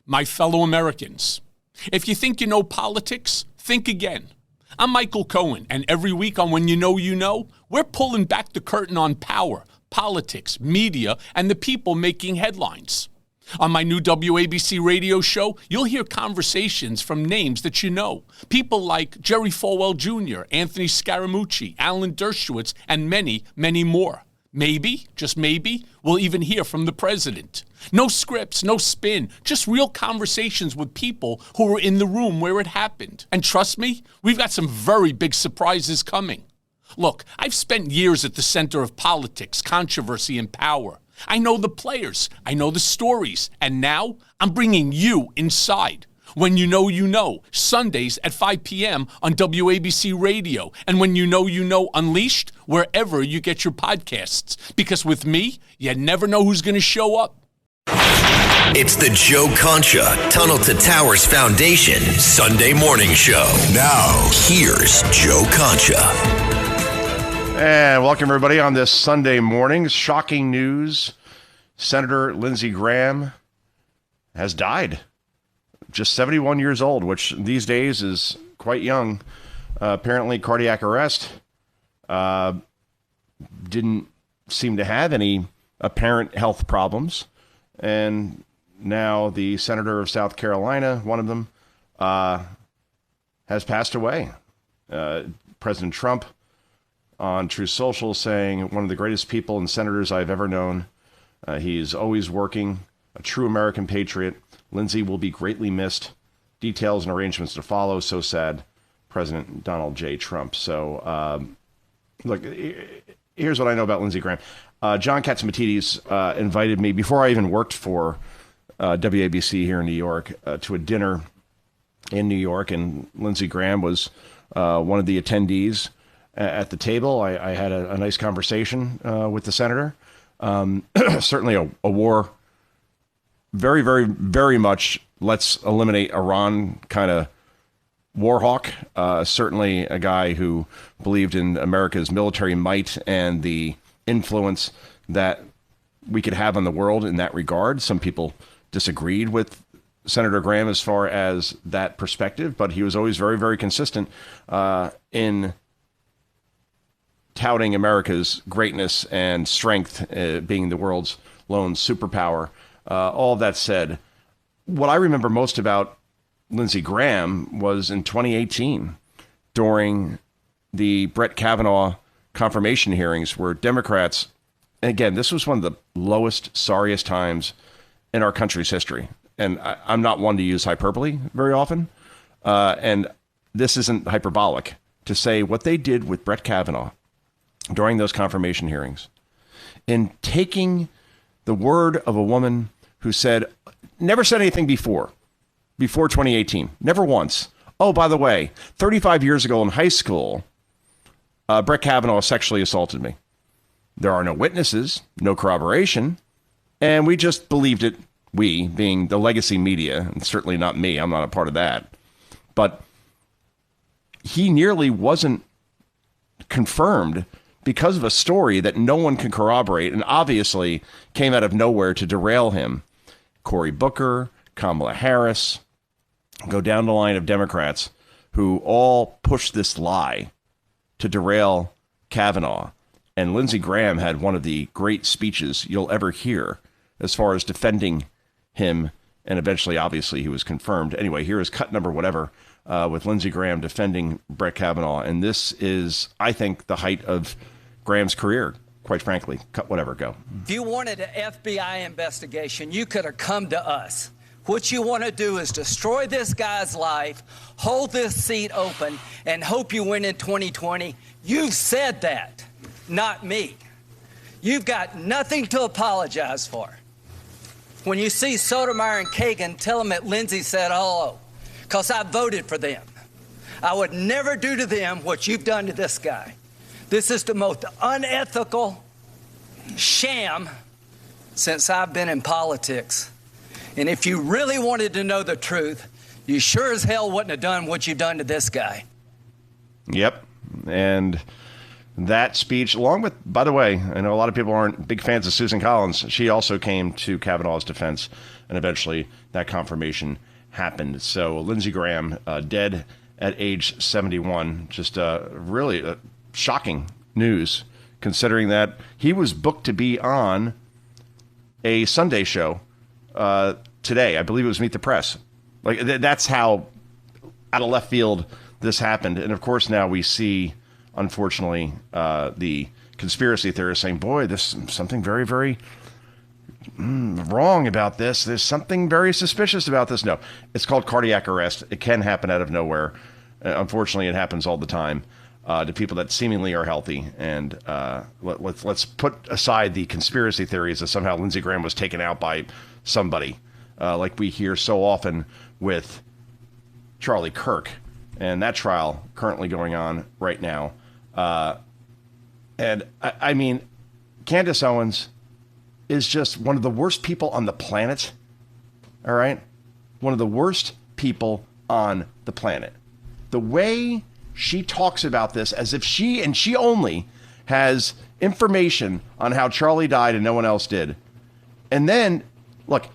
my fellow Americans. If you think you know politics, think again. I'm Michael Cohen, and every week on When You Know, we're pulling back the curtain on power, politics, media, and the people making headlines. On my new WABC radio show, you'll hear conversations from names that you know. People like Jerry Falwell Jr., Anthony Scaramucci, Alan Dershowitz, and many, many more. Maybe, just maybe, we'll even hear from the president. No scripts, no spin, just real conversations with people who were in the room where it happened. And trust me, we've got some very big surprises coming. Look, I've spent years at the center of politics, controversy, and power. I know the players, I know the stories, and now I'm bringing you inside. When You Know, Sundays at 5 p.m. on WABC Radio, and When You Know Unleashed, wherever you get your podcasts. Because with me, you never know who's going to show up. It's the Joe Concha Tunnel to Towers Foundation Sunday morning show. Now, here's Joe Concha. And welcome, everybody, on this Sunday morning. Shocking news. Senator Lindsey Graham has died. Just 71 years old, which these days is quite young. Apparently, cardiac arrest. Didn't seem to have any apparent health problems. And now the senator of South Carolina, one of them, has passed away. President Trump on Truth Social saying, one of the greatest people and senators I've ever known. He's always working, a true American patriot. Lindsey will be greatly missed. Details and arrangements to follow. So sad. President Donald J. Trump. So, look, here's what I know about Lindsey Graham. John Catsimatidis invited me, before I even worked for WABC here in New York, to a dinner in New York, and Lindsey Graham was one of the attendees at the table. I had a nice conversation with the senator. Certainly a war, very, very, very much let's eliminate Iran kind of war hawk. Certainly a guy who believed in America's military might and the influence that we could have on the world in that regard. Some people disagreed with Senator Graham as far as that perspective, but he was always very, very consistent in touting America's greatness and strength, being the world's lone superpower. All that said, what I remember most about Lindsey Graham was in 2018 during the Brett Kavanaugh confirmation hearings where Democrats, and again, this was one of the lowest, sorriest times in our country's history. And I'm not one to use hyperbole very often. And this isn't hyperbolic to say what they did with Brett Kavanaugh during those confirmation hearings, in taking the word of a woman who never said anything before 2018, never once. Oh, by the way, 35 years ago in high school, Brett Kavanaugh sexually assaulted me. There are no witnesses, no corroboration, and we just believed it, we being the legacy media, and certainly not me, I'm not a part of that. But he nearly wasn't confirmed because of a story that no one can corroborate and obviously came out of nowhere to derail him. Cory Booker, Kamala Harris, go down the line of Democrats who all pushed this lie to derail Kavanaugh. And Lindsey Graham had one of the great speeches you'll ever hear as far as defending him. And eventually, obviously, he was confirmed. Anyway, here is cut number whatever with Lindsey Graham defending Brett Kavanaugh. And this is, I think, the height of Graham's career, quite frankly. Cut whatever, go. If you wanted an FBI investigation, you could have come to us. What you want to do is destroy this guy's life, hold this seat open, and hope you win in 2020. You've said that, not me. You've got nothing to apologize for. When you see Sotomayor and Kagan, tell them that Lindsey said hello, because I voted for them. I would never do to them what you've done to this guy. This is the most unethical sham since I've been in politics. And if you really wanted to know the truth, you sure as hell wouldn't have done what you've done to this guy. Yep. And that speech, along with, by the way, I know a lot of people aren't big fans of Susan Collins. She also came to Kavanaugh's defense, and eventually that confirmation happened. So Lindsey Graham, dead at age 71, just really shocking news, considering that he was booked to be on a Sunday show today. I believe it was Meet the Press. Like, that's how out of left field this happened. And of course, now we see, unfortunately, the conspiracy theorists saying, boy, there's something very, very wrong about this. There's something very suspicious about this. No, it's called cardiac arrest. It can happen out of nowhere. Unfortunately, it happens all the time to people that seemingly are healthy. And let's put aside the conspiracy theories that somehow Lindsey Graham was taken out by somebody, like we hear so often with Charlie Kirk. And that trial currently going on right now. And I mean, Candace Owens is just one of the worst people on the planet. All right? One of the worst people on the planet. The way she talks about this as if she and she only has information on how Charlie died and no one else did. And then, look,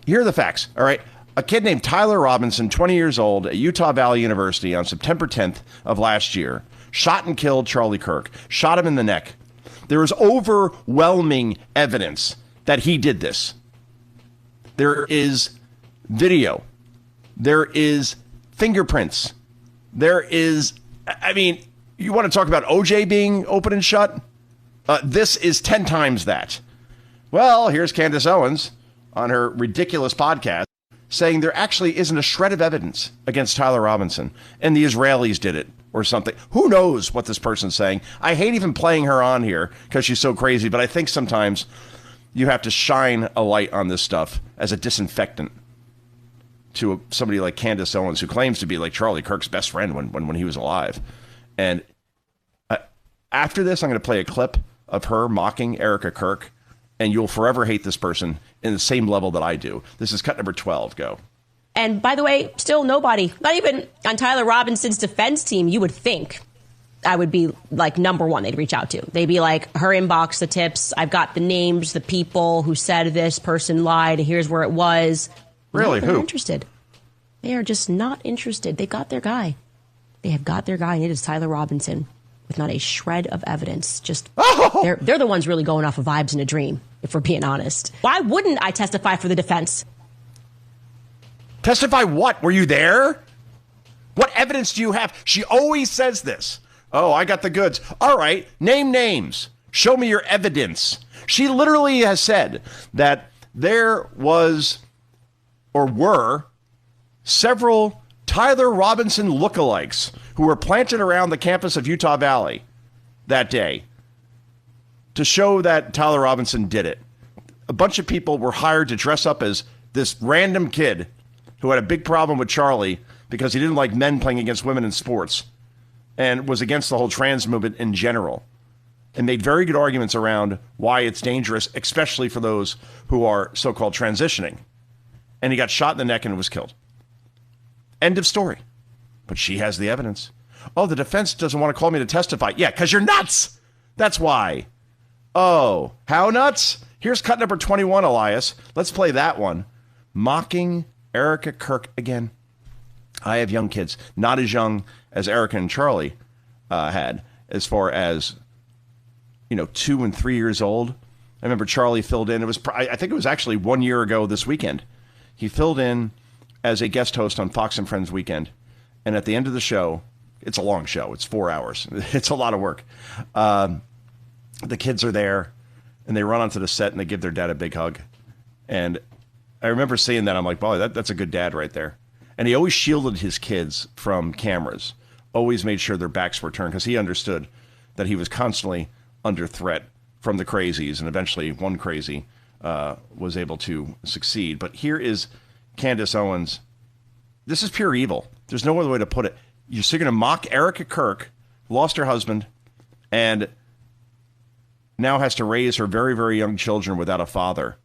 here are the facts. All right? A kid named Tyler Robinson, 20 years old, at Utah Valley University on September 10th of last year, shot and killed Charlie Kirk, shot him in the neck. There is overwhelming evidence that he did this. There is video. There is fingerprints. There is, I mean, you want to talk about OJ being open and shut? This is 10 times that. Well, here's Candace Owens on her ridiculous podcast saying there actually isn't a shred of evidence against Tyler Robinson and the Israelis did it or something. Who knows what this person's saying? I hate even playing her on here because she's so crazy, but I think sometimes you have to shine a light on this stuff as a disinfectant to somebody like Candace Owens, who claims to be like Charlie Kirk's best friend when he was alive. And after this, I'm going to play a clip of her mocking Erica Kirk, and you'll forever hate this person in the same level that I do. This is cut number 12. Go. And by the way, still nobody, not even on Tyler Robinson's defense team, you would think I would be like number one they'd reach out to. They'd be like, her inbox, the tips. I've got the names, the people who said this person lied. Here's where it was. Really? They're Who? not interested. They are just not interested. They've got their guy. They have got their guy, and it is Tyler Robinson with not a shred of evidence. Just they're the ones really going off of vibes in a dream, if we're being honest. Why wouldn't I testify for the defense? Testify what? Were you there? What evidence do you have? She always says this. Oh, I got the goods. All right, name names. Show me your evidence. She literally has said that there was or were several Tyler Robinson lookalikes who were planted around the campus of Utah Valley that day to show that Tyler Robinson did it. A bunch of people were hired to dress up as this random kid who had a big problem with Charlie because he didn't like men playing against women in sports and was against the whole trans movement in general, and made very good arguments around why it's dangerous, especially for those who are so-called transitioning. And he got shot in the neck and was killed. End of story. But she has the evidence. Oh, the defense doesn't want to call me to testify. Yeah, because you're nuts. That's why. Oh, how nuts? Here's cut number 21, Elias. Let's play that one. Mocking Erica Kirk again. I have young kids, not as young as Erica and Charlie had, as far as, 2 and 3 years old. I remember Charlie filled in. I think it was actually 1 year ago this weekend. He filled in as a guest host on Fox and Friends Weekend. And at the end of the show, it's a long show. It's 4 hours. It's a lot of work. The kids are there, and they run onto the set, and they give their dad a big hug. And I remember seeing that. I'm like, boy, that's a good dad right there. And he always shielded his kids from cameras, always made sure their backs were turned, because he understood that he was constantly under threat from the crazies, and eventually one crazy was able to succeed. But here is Candace Owens. This is pure evil. There's no other way to put it. You're still going to mock Erica Kirk, lost her husband, and now has to raise her very, very young children without a father.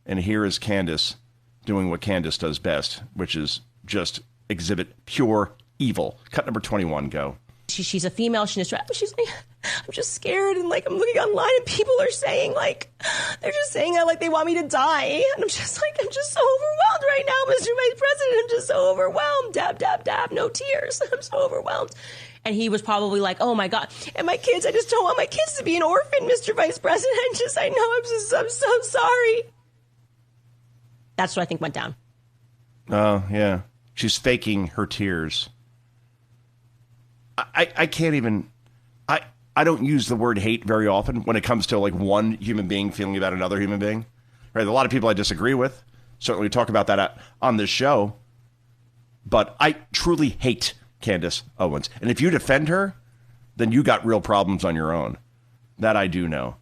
And here is Candace doing what Candace does best, which is just exhibit pure evil. Cut number 21, go. she's a female. She's like, I'm just scared. And like, I'm looking online and people are saying like, they're just saying that like they want me to die. And I'm just like, I'm just so overwhelmed right now, Mr. Vice President. I'm just so overwhelmed. Dab, dab, dab. No tears. I'm so overwhelmed. And he was probably like, oh my God. And my kids, I just don't want my kids to be an orphan, Mr. Vice President. I know, I'm so sorry. That's what I think went down. Oh, yeah. She's faking her tears. I can't even, I don't use the word hate very often when it comes to like one human being feeling about another human being. Right? A lot of people I disagree with. Certainly we talk about that on this show. But I truly hate Candace Owens. And if you defend her, then you got real problems on your own. That I do know.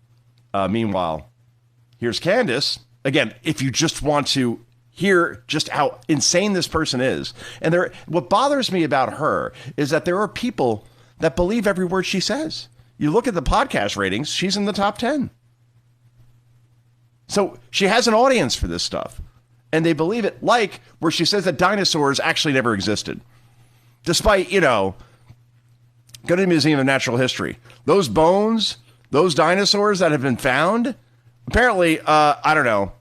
Meanwhile, here's Candace. Again, if you just want to hear just how insane this person is. And what bothers me about her is that there are people that believe every word she says. You look at the podcast ratings, she's in the top 10. So she has an audience for this stuff. And they believe it, like where she says that dinosaurs actually never existed. Despite, go to the Museum of Natural History. Those bones, those dinosaurs that have been found, apparently, I don't know,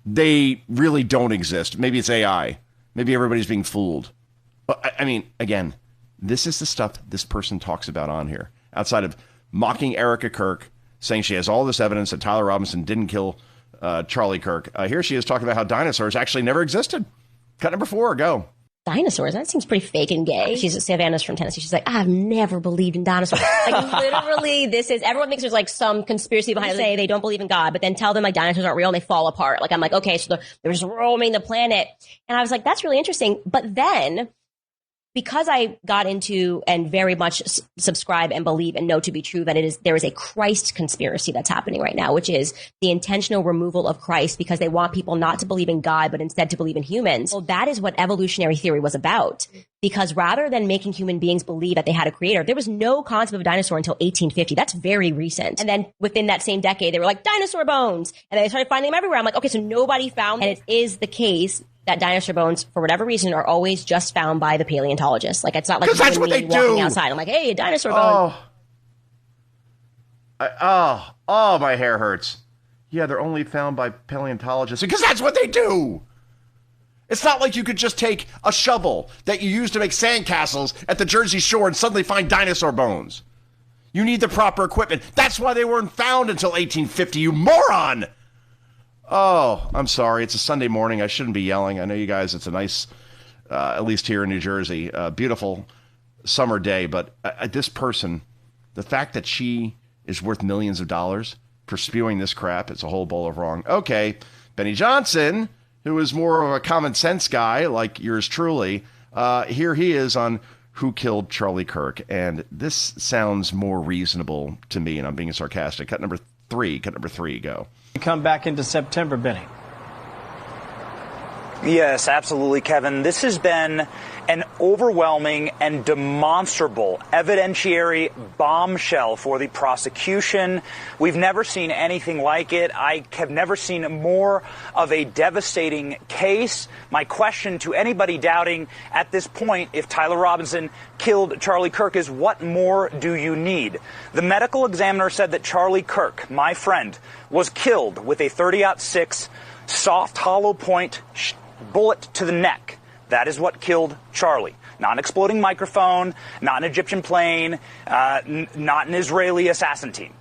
they really don't exist. Maybe it's AI. Maybe everybody's being fooled. But I mean, again, this is the stuff this person talks about on here. Outside of mocking Erica Kirk, saying she has all this evidence that Tyler Robinson didn't kill Charlie Kirk. Here she is talking about how dinosaurs actually never existed. Cut number 4, go. Dinosaurs? That seems pretty fake and gay. Savannah's from Tennessee. She's like, I've never believed in dinosaurs. Like, literally, everyone thinks there's like some conspiracy behind it. Say they don't believe in God, but then tell them like dinosaurs aren't real and they fall apart. Like, I'm like, okay, so they're just roaming the planet. And I was like, that's really interesting. But then, because I got into and very much subscribe and believe and know to be true that there is a Christ conspiracy that's happening right now, which is the intentional removal of Christ because they want people not to believe in God, but instead to believe in humans. Well, that is what evolutionary theory was about. Because rather than making human beings believe that they had a creator, there was no concept of a dinosaur until 1850. That's very recent. And then within that same decade, they were like, dinosaur bones. And they started finding them everywhere. I'm like, okay, so nobody found them. And it is the case that dinosaur bones, for whatever reason, are always just found by the paleontologists. Like, it's not like that's what they walking do. Outside. I'm like, hey, a dinosaur bone. My hair hurts. Yeah, they're only found by paleontologists because that's what they do. It's not like you could just take a shovel that you use to make sandcastles at the Jersey Shore and suddenly find dinosaur bones. You need the proper equipment. That's why they weren't found until 1850, you moron! Oh, I'm sorry. It's a Sunday morning. I shouldn't be yelling. I know you guys, it's a nice, at least here in New Jersey, beautiful summer day. But this person, the fact that she is worth millions of dollars for spewing this crap, it's a whole bowl of wrong. Okay, Benny Johnson, who is more of a common sense guy like yours truly, here he is on Who Killed Charlie Kirk. And this sounds more reasonable to me, and I'm being sarcastic. Cut number 3, go. Come back into September, Benny. Yes, absolutely, Kevin. This has been an overwhelming and demonstrable evidentiary bombshell for the prosecution. We've never seen anything like it. I have never seen more of a devastating case. My question to anybody doubting at this point if Tyler Robinson killed Charlie Kirk is, what more do you need? The medical examiner said that Charlie Kirk, my friend, was killed with a .30-06 soft hollow point bullet to the neck. That is what killed Charlie. Not an exploding microphone, not an Egyptian plane, not an Israeli assassin team.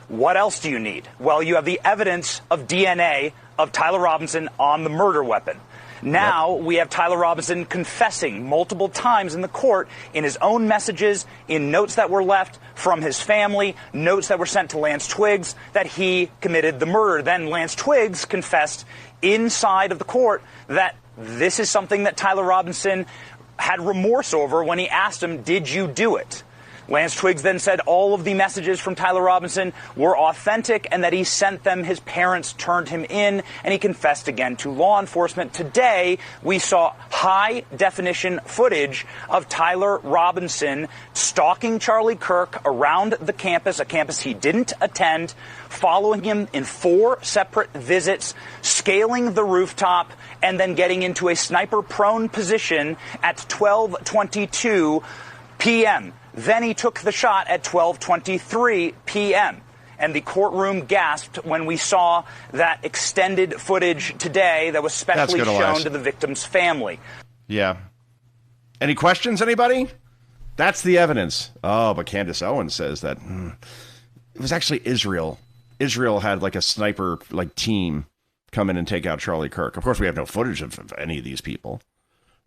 What else do you need? Well, you have the evidence of DNA of Tyler Robinson on the murder weapon. Now we have Tyler Robinson confessing multiple times in the court in his own messages, in notes that were left from his family, notes that were sent to Lance Twiggs, that he committed the murder. Then Lance Twiggs confessed inside of the court that this is something that Tyler Robinson had remorse over when he asked him, did you do it? Lance Twiggs then said all of the messages from Tyler Robinson were authentic and that he sent them. His parents turned him in, and he confessed again to law enforcement. Today, we saw high-definition footage of Tyler Robinson stalking Charlie Kirk around the campus, a campus he didn't attend, following him in 4 separate visits, scaling the rooftop, and then getting into a sniper-prone position at 12:22 p.m. Then he took the shot at 12:23 p.m. And the courtroom gasped when we saw that extended footage today that was specially shown to the victim's family. Yeah. Any questions, anybody? That's the evidence. Oh, but Candace Owens says that it was actually Israel. Israel had like a sniper team come in and take out Charlie Kirk. Of course, we have no footage of any of these people.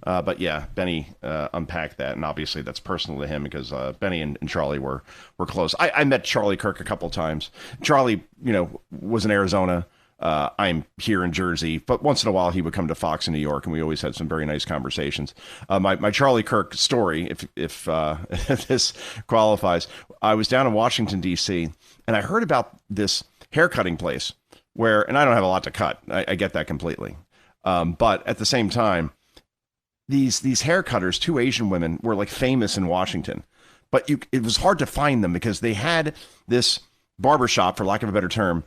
But yeah, Benny unpacked that, and obviously that's personal to him because Benny and Charlie were close. I met Charlie Kirk a couple times. Charlie, was in Arizona. I'm here in Jersey, but once in a while he would come to Fox in New York, and we always had some very nice conversations. My Charlie Kirk story, if this qualifies, I was down in Washington, D.C., and I heard about this haircutting place where, and I don't have a lot to cut. I get that completely. But at the same time, these hair cutters, two Asian women, were like famous in Washington, but it was hard to find them because they had this barbershop, for lack of a better term,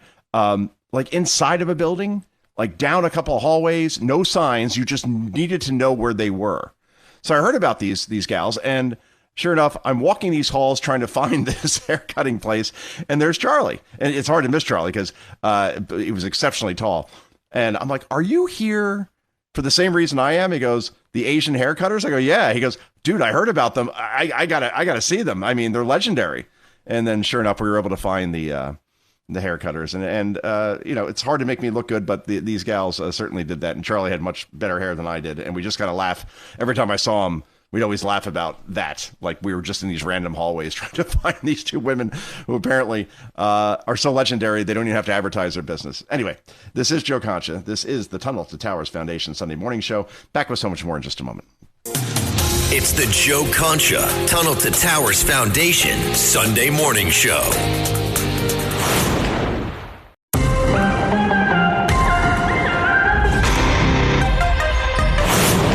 like inside of a building, like down a couple of hallways, no signs. You just needed to know where they were. So I heard about these gals, and sure enough, I'm walking these halls trying to find this haircutting place, and there's Charlie. And it's hard to miss Charlie because he was exceptionally tall. And I'm like, "Are you here for the same reason I am?" He goes, "The Asian haircutters?" I go, "Yeah." He goes, "Dude, I heard about them. I gotta see them. I mean, they're legendary." And then sure enough, we were able to find the haircutters. And it's hard to make me look good, but these gals certainly did that. And Charlie had much better hair than I did. And we just kind of laugh. Every time I saw him, we'd always laugh about that. Like we were just in these random hallways trying to find these two women who apparently are so legendary they don't even have to advertise their business. Anyway, this is Joe Concha. This is the Tunnel to Towers Foundation Sunday Morning Show. Back with so much more in just a moment. It's the Joe Concha Tunnel to Towers Foundation Sunday Morning Show.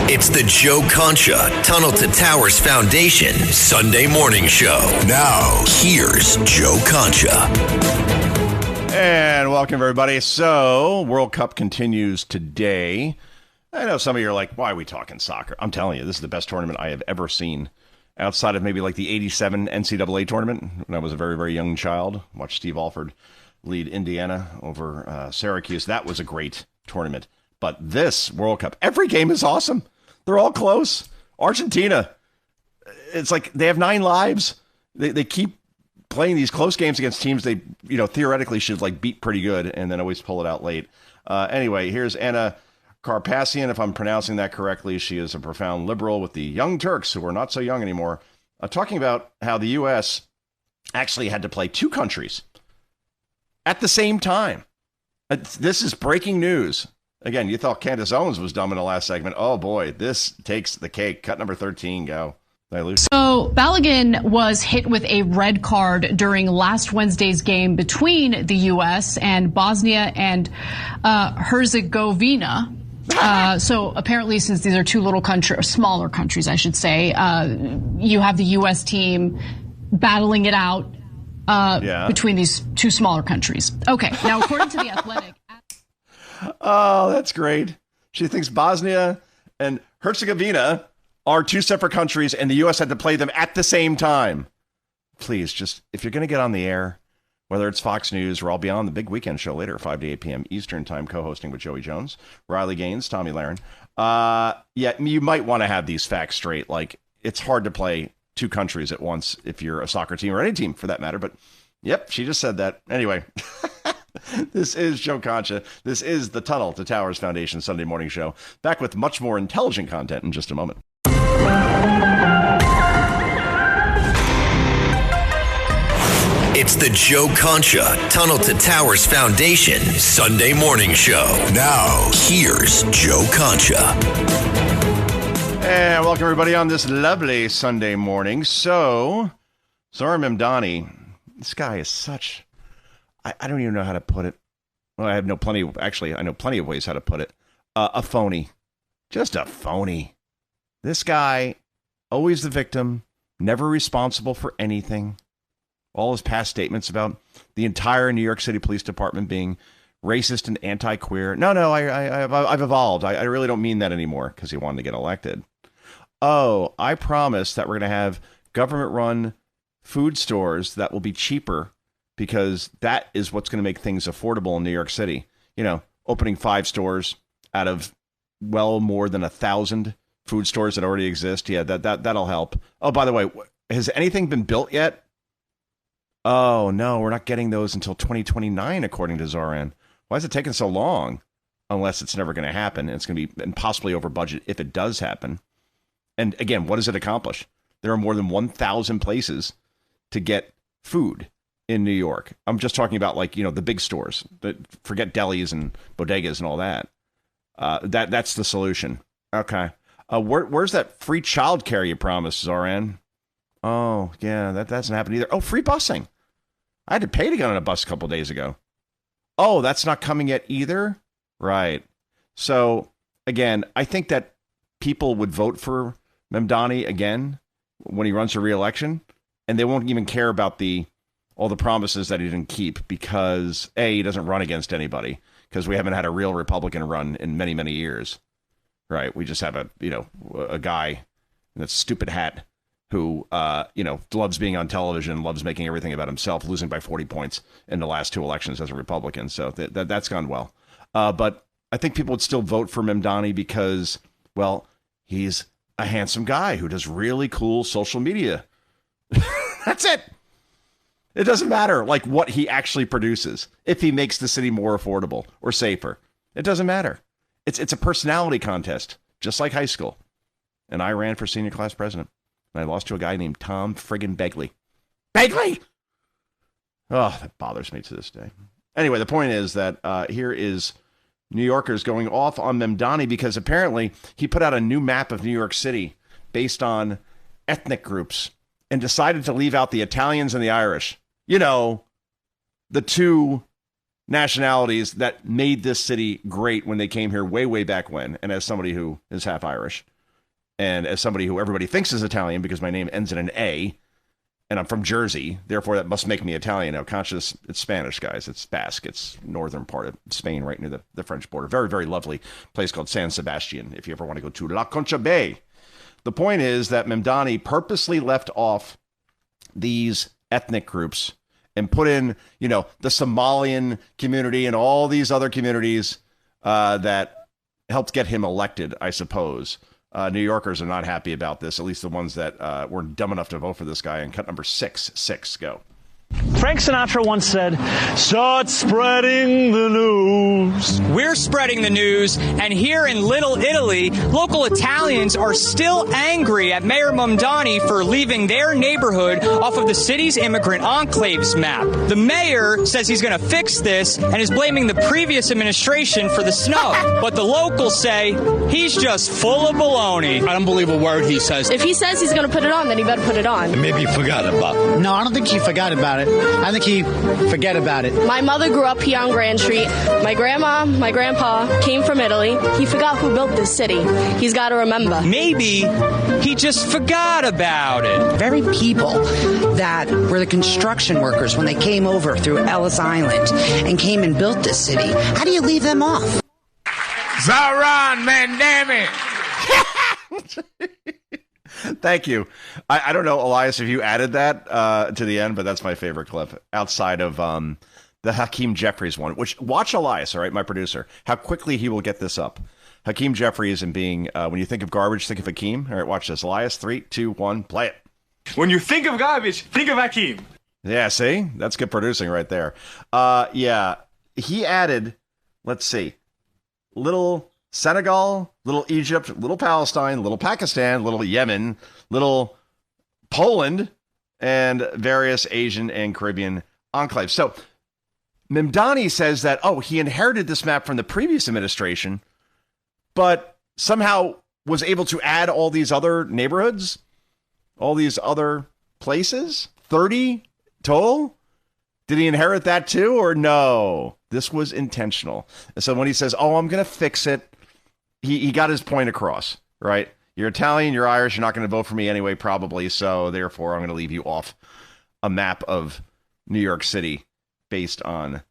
It's the Joe Concha Tunnel to Towers Foundation Sunday Morning Show. Now, here's Joe Concha. And welcome, everybody. So, World Cup continues today. I know some of you are like, why are we talking soccer? I'm telling you, this is the best tournament I have ever seen. Outside of maybe like the 87 NCAA tournament, when I was a very, very young child. Watched Steve Alford lead Indiana over Syracuse. That was a great tournament. But this World Cup, every game is awesome. They're all close. Argentina, it's like they have 9 lives. They keep playing these close games against teams they, theoretically should like beat pretty good and then always pull it out late. Anyway, here's Anna Karpasian, if I'm pronouncing that correctly. She is a profound liberal with the Young Turks, who are not so young anymore, talking about how the U.S. actually had to play 2 countries at the same time. This is breaking news. Again, you thought Candace Owens was dumb in the last segment. Oh, boy, this takes the cake. Cut number 13, go. Did I lose? So Balogun was hit with a red card during last Wednesday's game between the U.S. and Bosnia and Herzegovina. So apparently, since these are 2 little countries, or smaller countries, I should say, you have the U.S. team battling it out between these 2 smaller countries. Okay, now according to The Athletic... Oh, that's great. She thinks Bosnia and Herzegovina are 2 separate countries and the U.S. had to play them at the same time. Please, just, if you're going to get on the air, whether it's Fox News or I'll be on the big weekend show later, 5 to 8 p.m. Eastern time, co-hosting with Joey Jones, Riley Gaines, Tommy Lahren. You might want to have these facts straight. Like, it's hard to play 2 countries at once if you're a soccer team or any team for that matter. But, yep, she just said that. Anyway. This is Joe Concha. This is the Tunnel to Towers Foundation Sunday Morning Show. Back with much more intelligent content in just a moment. It's the Joe Concha Tunnel to Towers Foundation Sunday Morning Show. Now, here's Joe Concha. And welcome, everybody, on this lovely Sunday morning. So, Zohran Mamdani, this guy is such... I don't even know how to put it. Well, I know plenty of ways how to put it. A phony. Just a phony. This guy, always the victim, never responsible for anything. All his past statements about the entire New York City Police Department being racist and anti-queer. No, I've evolved. I really don't mean that anymore because he wanted to get elected. Oh, I promise that we're going to have government-run food stores that will be cheaper because that is what's going to make things affordable in New York City. You know, opening 5 stores out of well more than 1,000 food stores that already exist. Yeah, that'll help. Oh, by the way, has anything been built yet? Oh, no, we're not getting those until 2029, according to Zoran. Why is it taking so long? Unless it's never going to happen. It's going to be impossibly over budget if it does happen. And again, what does it accomplish? There are more than 1,000 places to get food in New York. I'm just talking about, like, you know, the big stores. Forget delis and bodegas and all that. That's the solution. Okay. Where's that free childcare you promised, Zoran? Oh, yeah, that doesn't happen either. Oh, free busing. I had to pay to get on a bus a couple days ago. Oh, that's not coming yet either? Right. So, again, I think that people would vote for Mamdani again when he runs for re-election, and they won't even care about all the promises that he didn't keep because, A, he doesn't run against anybody because we haven't had a real Republican run in many, many years. Right. We just have a guy in that stupid hat who, loves being on television, loves making everything about himself, losing by 40 points in the last 2 elections as a Republican. So that's gone well. But I think people would still vote for Mamdani because, well, he's a handsome guy who does really cool social media. That's it. It doesn't matter, like, what he actually produces. If he makes the city more affordable or safer, it doesn't matter. It's a personality contest, just like high school. And I ran for senior class president. And I lost to a guy named Tom friggin' Begley. Begley! Oh, that bothers me to this day. Anyway, the point is that here is New Yorkers going off on Mamdani because apparently he put out a new map of New York City based on ethnic groups and decided to leave out the Italians and the Irish. You know, the 2 nationalities that made this city great when they came here way, way back when. And as somebody who is half Irish, and as somebody who everybody thinks is Italian because my name ends in an A, and I'm from Jersey, therefore that must make me Italian. Now, Concha, it's Spanish, guys. It's Basque. It's northern part of Spain, right near the French border. Very, very lovely place called San Sebastian, if you ever want to go to La Concha Bay. The point is that Mamdani purposely left off these ethnic groups and put in, the Somalian community and all these other communities that helped get him elected, I suppose. New Yorkers are not happy about this, at least the ones that were dumb enough to vote for this guy. And cut number 6, go. Frank Sinatra once said, "Start spreading the news." We're spreading the news, and here in Little Italy, local Italians are still angry at Mayor Mamdani for leaving their neighborhood off of the city's immigrant enclaves map. The mayor says he's going to fix this and is blaming the previous administration for the snow. But the locals say he's just full of baloney. I don't believe a word he says. If he says he's going to put it on, then he better put it on. Maybe he forgot about it. No, I don't think he forgot about it. I think he forget about it. My mother grew up here on Grand Street. My grandma, my grandpa came from Italy. He forgot who built this city. He's got to remember. Maybe he just forgot about it. Very people that were the construction workers when they came over through Ellis Island and came and built this city. How do you leave them off? Zoran, man, damn it. Thank you. I don't know, Elias, if you added that to the end, but that's my favorite clip outside of the Hakeem Jeffries one, which watch Elias, all right, my producer, how quickly he will get this up. Hakeem Jeffries and being, when you think of garbage, think of Hakeem. All right, watch this. Elias, 3, 2, 1, play it. When you think of garbage, think of Hakeem. Yeah, see? That's good producing right there. Yeah, he added, let's see, little Senegal, little Egypt, little Palestine, little Pakistan, little Yemen, little Poland, and various Asian and Caribbean enclaves. So Mamdani says that, he inherited this map from the previous administration, but somehow was able to add all these other neighborhoods, all these other places, 30 total. Did he inherit that too, or no? This was intentional. And so when he says, I'm going to fix it, he got his point across, right? You're Italian, you're Irish, you're not going to vote for me anyway, probably. So therefore, I'm going to leave you off a map of New York City based on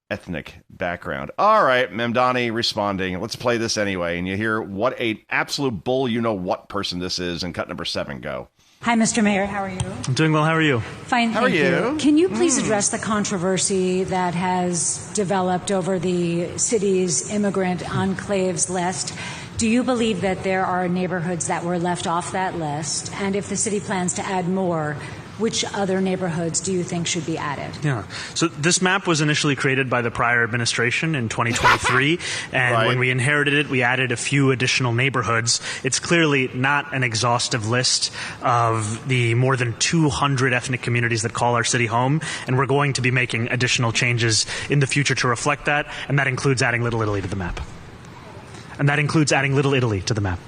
ethnic background. All right, Mamdani responding. Let's play this anyway. And you hear what a absolute bull you-know-what person this is. And cut number 7, go. Hi, Mr. Mayor. How are you? I'm doing well. How are you? Fine, How are thank you? Can you please address the controversy that has developed over the city's immigrant enclaves list? Do you believe that there are neighborhoods that were left off that list? And if the city plans to add more, which other neighborhoods do you think should be added? Yeah. So this map was initially created by the prior administration in 2023. And when we inherited it, we added a few additional neighborhoods. It's clearly not an exhaustive list of the more than 200 ethnic communities that call our city home. And we're going to be making additional changes in the future to reflect that. And that includes adding Little Italy to the map.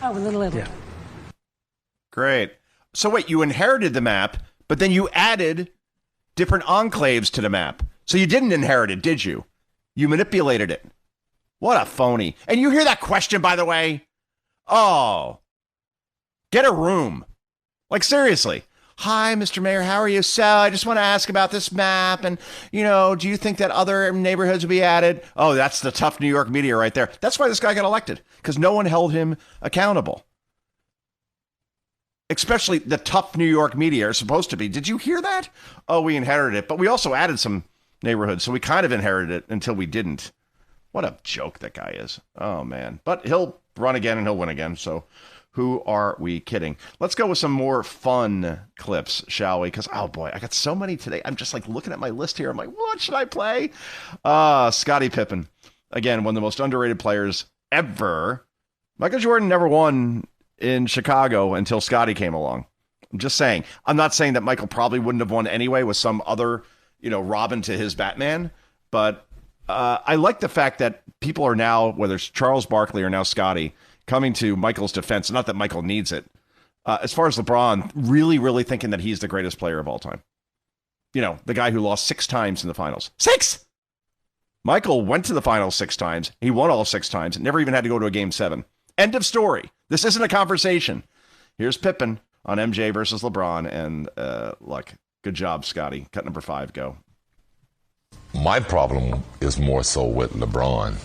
Oh, Little Italy. Yeah. Great. So wait, you inherited the map, but then you added different enclaves to the map. So you didn't inherit it, did you? You manipulated it. What a phony. And you hear that question, by the way? Oh, get a room. Like, seriously. Hi, Mr. Mayor, how are you? So I just want to ask about this map. And, do you think that other neighborhoods will be added? Oh, that's the tough New York media right there. That's why this guy got elected, because no one held him accountable. Especially the tough New York media are supposed to be. Did you hear that? Oh, we inherited it. But we also added some neighborhoods. So we kind of inherited it until we didn't. What a joke that guy is. Oh, man. But he'll run again and he'll win again. So who are we kidding? Let's go with some more fun clips, shall we? Because, oh, boy, I got so many today. I'm just like looking at my list here. I'm like, what should I play? Scottie Pippen. Again, one of the most underrated players ever. Michael Jordan never won in Chicago until Scottie came along. I'm just saying. I'm not saying that Michael probably wouldn't have won anyway with some other, Robin to his Batman. But I like the fact that people are now, whether it's Charles Barkley or now Scottie, coming to Michael's defense. Not that Michael needs it. As far as LeBron, really, really thinking that he's the greatest player of all time. The guy who lost 6 times in the finals. 6! Michael went to the finals 6 times. He won all 6 times. Never even had to go to a game 7. End of story. This isn't a conversation. Here's Pippen on MJ versus LeBron. And look, good job, Scottie. Cut number 5, go. My problem is more so with LeBron.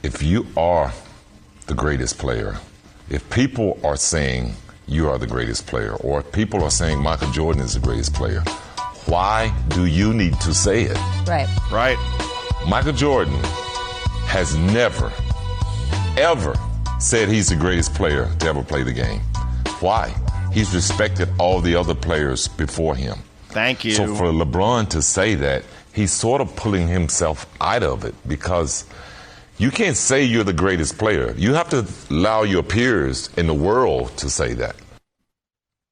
If you are the greatest player, if people are saying you are the greatest player, or if people are saying Michael Jordan is the greatest player, why do you need to say it? Right. Michael Jordan has never, ever said he's the greatest player to ever play the game. Why? He's respected all the other players before him. Thank you. So for LeBron to say that, he's sort of pulling himself out of it, because you can't say you're the greatest player. You have to allow your peers in the world to say that.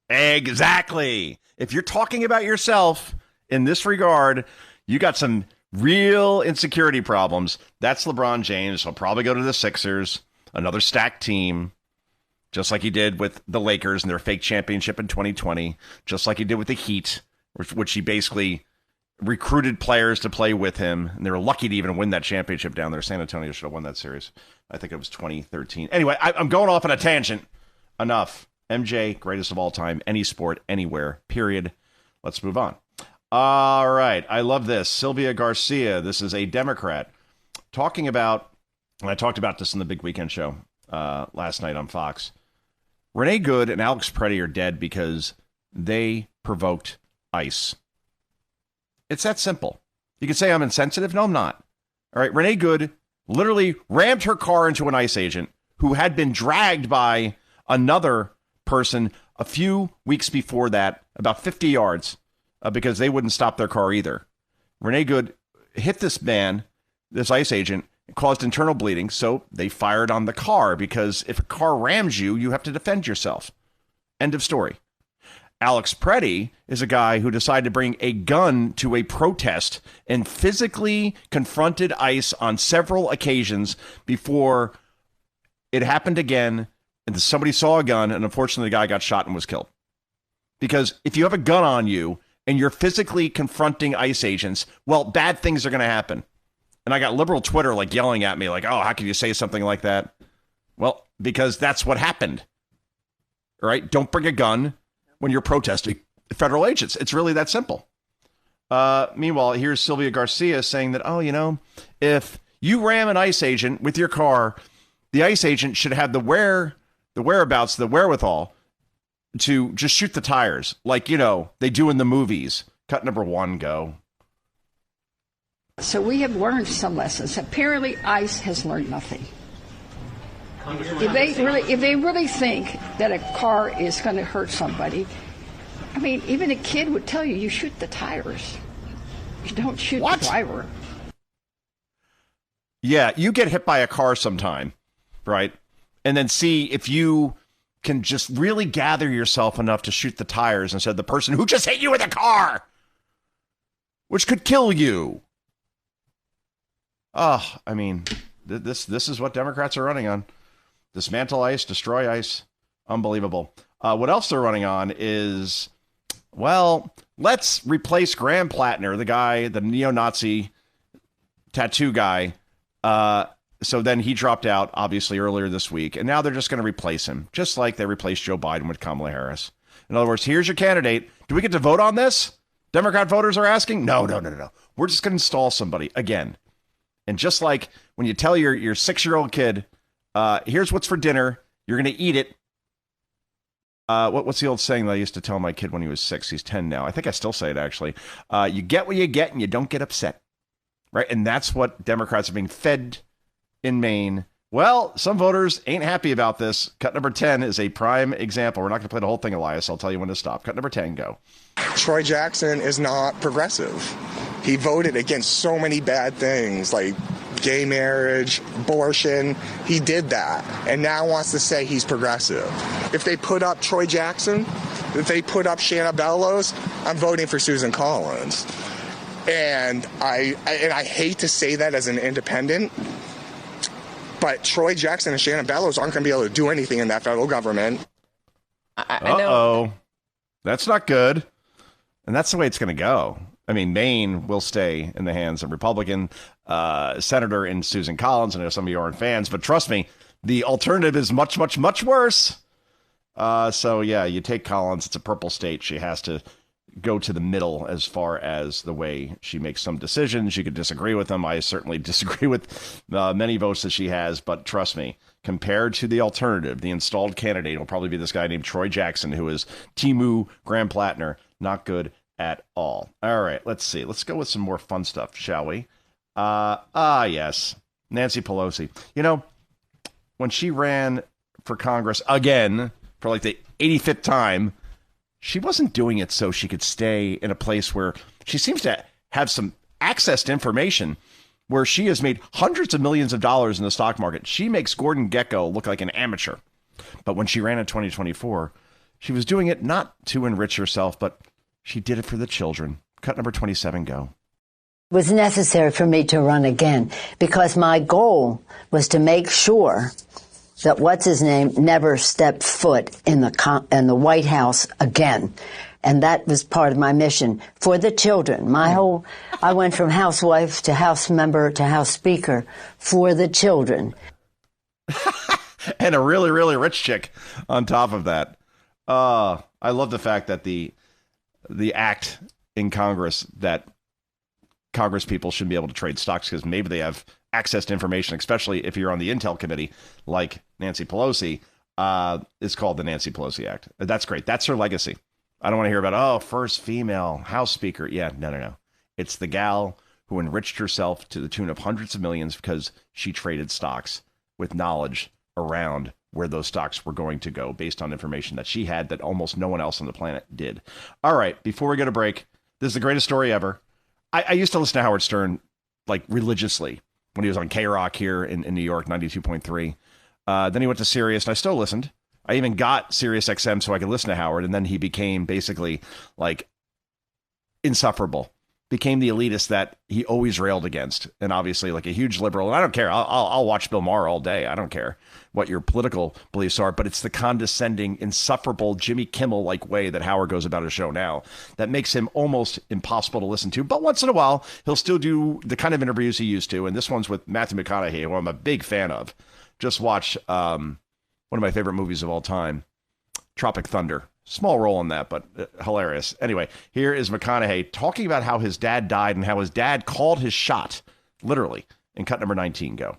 Exactly. If you're talking about yourself in this regard, you got some real insecurity problems. That's LeBron James. He'll probably go to the Sixers, another stacked team, just like he did with the Lakers and their fake championship in 2020, just like he did with the Heat, which he basically recruited players to play with him, and they were lucky to even win that championship down there. San Antonio should have won that series. I think it was 2013. Anyway, I'm going off on a tangent. Enough. MJ, greatest of all time, any sport, anywhere, period. Let's move on. All right. I love this. Sylvia Garcia, this is a Democrat, talking about, and I talked about this in the Big Weekend Show last night on Fox. Renee Good and Alex Preddy are dead because they provoked ICE. It's that simple. You can say I'm insensitive. No, I'm not. All right. Renee Good literally rammed her car into an ICE agent who had been dragged by another person a few weeks before that, about 50 yards, because they wouldn't stop their car either. Renee Good hit this man, this ICE agent, caused internal bleeding, so they fired on the car, because if a car rams you, you have to defend yourself. End of story. Alex Preddy is a guy who decided to bring a gun to a protest and physically confronted ICE on several occasions before it happened again, and somebody saw a gun, and unfortunately the guy got shot and was killed. Because if you have a gun on you and you're physically confronting ICE agents, well, bad things are going to happen. And I got liberal Twitter like yelling at me like, oh, how can you say something like that? Well, because that's what happened. All right? Don't bring a gun when you're protesting federal agents. It's really that simple. Meanwhile, here's Sylvia Garcia saying that, if you ram an ICE agent with your car, the ICE agent should have the whereabouts, the wherewithal to just shoot the tires like, they do in the movies. Cut number 1, go. So we have learned some lessons. Apparently, ICE has learned nothing. If they really think that a car is going to hurt somebody, I mean, even a kid would tell you shoot the tires. You don't shoot the driver. Yeah, you get hit by a car sometime, right? And then see if you can just really gather yourself enough to shoot the tires instead of the person who just hit you with a car, which could kill you. Oh, I mean, this is what Democrats are running on. Dismantle ICE, destroy ICE. Unbelievable. What else they're running on is, well, let's replace Graham Plattner, the guy, the neo-Nazi tattoo guy. So then he dropped out, obviously, earlier this week. And now they're just going to replace him, just like they replaced Joe Biden with Kamala Harris. In other words, here's your candidate. Do we get to vote on this? Democrat voters are asking? No. We're just going to install somebody again. And just like when you tell your 6-year-old kid, here's what's for dinner, you're going to eat it. What's the old saying that I used to tell my kid when he was 6? He's 10 now. I think I still say it, actually. You get what you get and you don't get upset. Right? And that's what Democrats are being fed in Maine. Well, some voters ain't happy about this. Cut number 10 is a prime example. We're not going to play the whole thing, Elias. I'll tell you when to stop. Cut number 10, go. Troy Jackson is not progressive. He voted against so many bad things like gay marriage, abortion. He did that and now wants to say he's progressive. If they put up Troy Jackson, if they put up Shanna Bellows, I'm voting for Susan Collins. And I hate to say that as an independent, but Troy Jackson and Shanna Bellows aren't going to be able to do anything in that federal government. I know. Uh-oh. That's not good. And that's the way it's going to go. I mean, Maine will stay in the hands of Republican Senator in Susan Collins. I know some of you aren't fans, but trust me, the alternative is much, much, much worse. So, yeah, you take Collins. It's a purple state. She has to go to the middle as far as the way she makes some decisions. You could disagree with them. I certainly disagree with many votes that she has. But trust me, compared to the alternative, the installed candidate will probably be this guy named Troy Jackson, who is Timu Graham Plattner. Not good at all. All right, let's see. Let's go with some more fun stuff, shall we? Yes. Nancy Pelosi. When she ran for Congress again for like the 85th time, she wasn't doing it so she could stay in a place where she seems to have some access to information where she has made hundreds of millions of dollars in the stock market. She makes Gordon Gekko look like an amateur. But when she ran in 2024, she was doing it not to enrich herself, but she did it for the children. Cut number 27, go. It was necessary for me to run again because my goal was to make sure that what's-his-name never stepped foot in the White House again. And that was part of my mission for the children. I went from housewife to House member to House Speaker for the children. And a really, really rich chick on top of that. I love the fact that the act in Congress that Congress people shouldn't be able to trade stocks because maybe they have access to information, especially if you're on the Intel committee like Nancy Pelosi, is called the Nancy Pelosi Act. That's great. That's her legacy. I don't want to hear about, first female House Speaker. Yeah, no. It's the gal who enriched herself to the tune of hundreds of millions because she traded stocks with knowledge around where those stocks were going to go based on information that she had that almost no one else on the planet did. All right, before we go to break, this is the greatest story ever. I used to listen to Howard Stern like religiously when he was on K-Rock here in New York, 92.3. Then he went to Sirius, and I still listened. I even got Sirius XM so I could listen to Howard, and then he became basically like insufferable. Became the elitist that he always railed against, and obviously like a huge liberal. And I don't care. I'll watch Bill Maher all day. I don't care what your political beliefs are, but it's the condescending, insufferable Jimmy Kimmel-like way that Howard goes about his show now that makes him almost impossible to listen to. But once in a while, he'll still do the kind of interviews he used to, and this one's with Matthew McConaughey, who I'm a big fan of. Just watch one of my favorite movies of all time, Tropic Thunder. Small role in that, but hilarious. Anyway, here is McConaughey talking about how his dad died and how his dad called his shot, literally, in cut number 19. Go.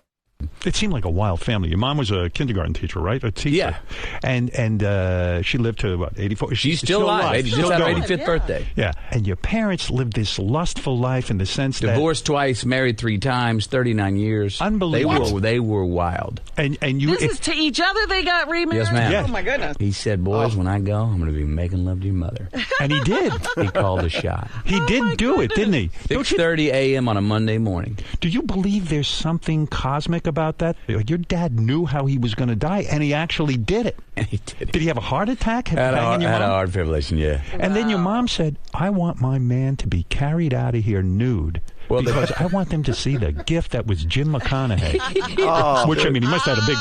It seemed like a wild family. Your mom was a kindergarten teacher, right? A teacher. Yeah. And she lived to, what, 84? She's still alive. Just had her 85th birthday. Yeah. And your parents lived this lustful life in the sense that... Divorced twice, married 3 times, 39 years. Unbelievable. They were wild. And you... This is to each other they got remarried? Yes, ma'am. Oh, my goodness. He said, boys, when I go, I'm going to be making love to your mother. And he did. He called a shot. He did do it, didn't he? 6:30 a.m. on a Monday morning. Do you believe there's something cosmic about that? Your dad knew how he was going to die, and he actually did it. And he did it. Did he have a heart attack? Had a heart fibrillation, yeah. And then your mom said, I want my man to be carried out of here nude. Because I want them to see the gift that was Jim McConaughey. Which, I mean, he must have had a big...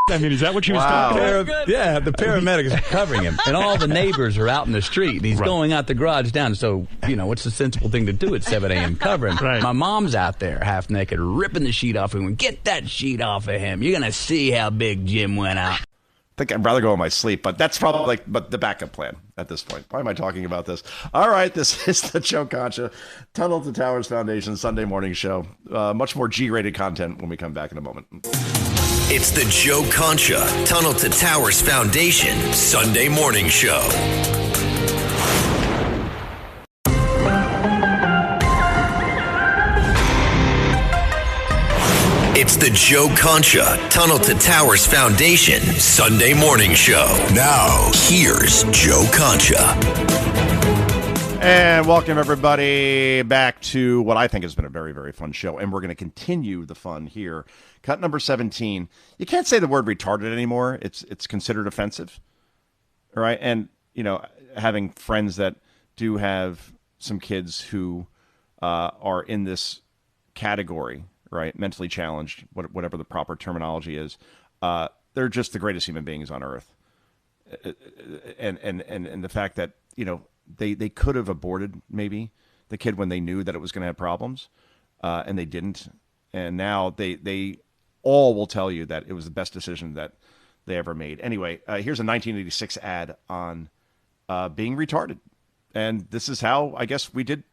I mean, is that what she was talking about? Yeah, the paramedics are covering him. And all the neighbors are out in the street. And he's going out the garage down. So, what's the sensible thing to do at 7 a.m. covering? Right. My mom's out there, half naked, ripping the sheet off him. Get that sheet off of him. You're going to see how big Jim went out. I think I'd rather go in my sleep, but that's probably the backup plan at this point. Why am I talking about this? All right, this is the Joe Concha Tunnel to Towers Foundation Sunday morning show. Much more G-rated content when we come back in a moment. It's the Joe Concha Tunnel to Towers Foundation Sunday morning show. It's the Joe Concha Tunnel to Towers Foundation Sunday morning show. Now, here's Joe Concha. And welcome, everybody, back to what I think has been a very, very fun show. And we're going to continue the fun here. Cut number 17. You can't say the word retarded anymore. It's considered offensive. All right. And, having friends that do have some kids who are in this category, right, mentally challenged, whatever the proper terminology is, they're just the greatest human beings on earth. And the fact that, they could have aborted maybe the kid when they knew that it was going to have problems, and they didn't. And now they all will tell you that it was the best decision that they ever made. Anyway, here's a 1986 ad on being retarded. And this is how, I guess, we did,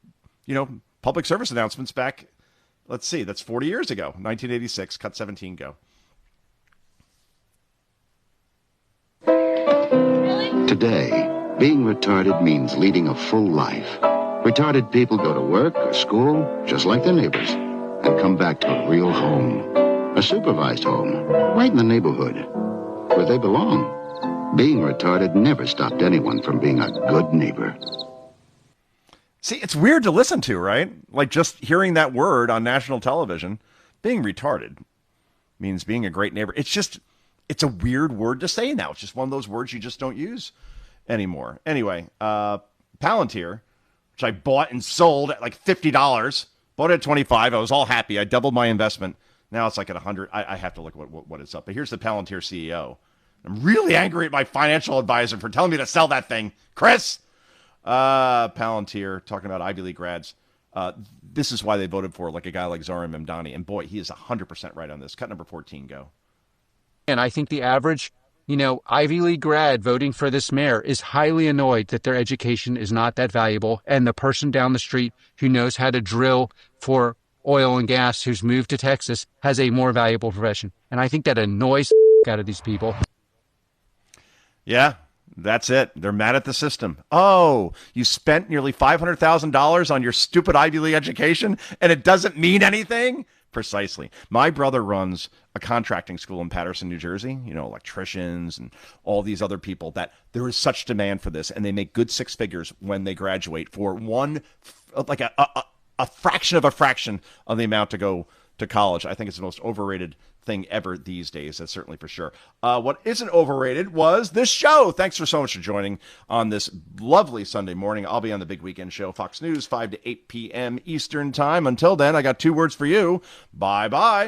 public service announcements back. Let's see, that's 40 years ago, 1986, cut 17, go. Today, being retarded means leading a full life. Retarded people go to work or school, just like their neighbors, and come back to a real home. A supervised home, right in the neighborhood, where they belong. Being retarded never stopped anyone from being a good neighbor. See, it's weird to listen to, right? Like just hearing that word on national television, being retarded means being a great neighbor. It's a weird word to say now. It's just one of those words you just don't use anymore. Anyway, Palantir, which I bought and sold at like $50, bought it at $25. I was all happy. I doubled my investment. Now it's like at $100. I have to look what it's up. But here's the Palantir CEO. I'm really angry at my financial advisor for telling me to sell that thing. Chris! Palantir, talking about Ivy League grads. This is why they voted for like a guy like Zohran Mamdani. And boy, he is 100% right on this. Cut number 14, go. And I think the average, Ivy League grad voting for this mayor is highly annoyed that their education is not that valuable. And the person down the street who knows how to drill for oil and gas who's moved to Texas has a more valuable profession. And I think that annoys out of these people. Yeah, that's it. They're mad at the system. Oh, you spent nearly $500,000 on your stupid Ivy League education and it doesn't mean anything? Precisely. My brother runs a contracting school in Paterson, New Jersey, electricians and all these other people, that there is such demand for this, and they make good six figures when they graduate for a fraction of the amount to go to college. I think it's the most overrated thing ever these days. That's certainly for sure. What isn't overrated was this show. Thanks so much for joining on this lovely Sunday morning. I'll be on the Big Weekend Show, Fox News, 5 to 8 p.m. Eastern Time. Until then, I got 2 words for you. Bye-bye.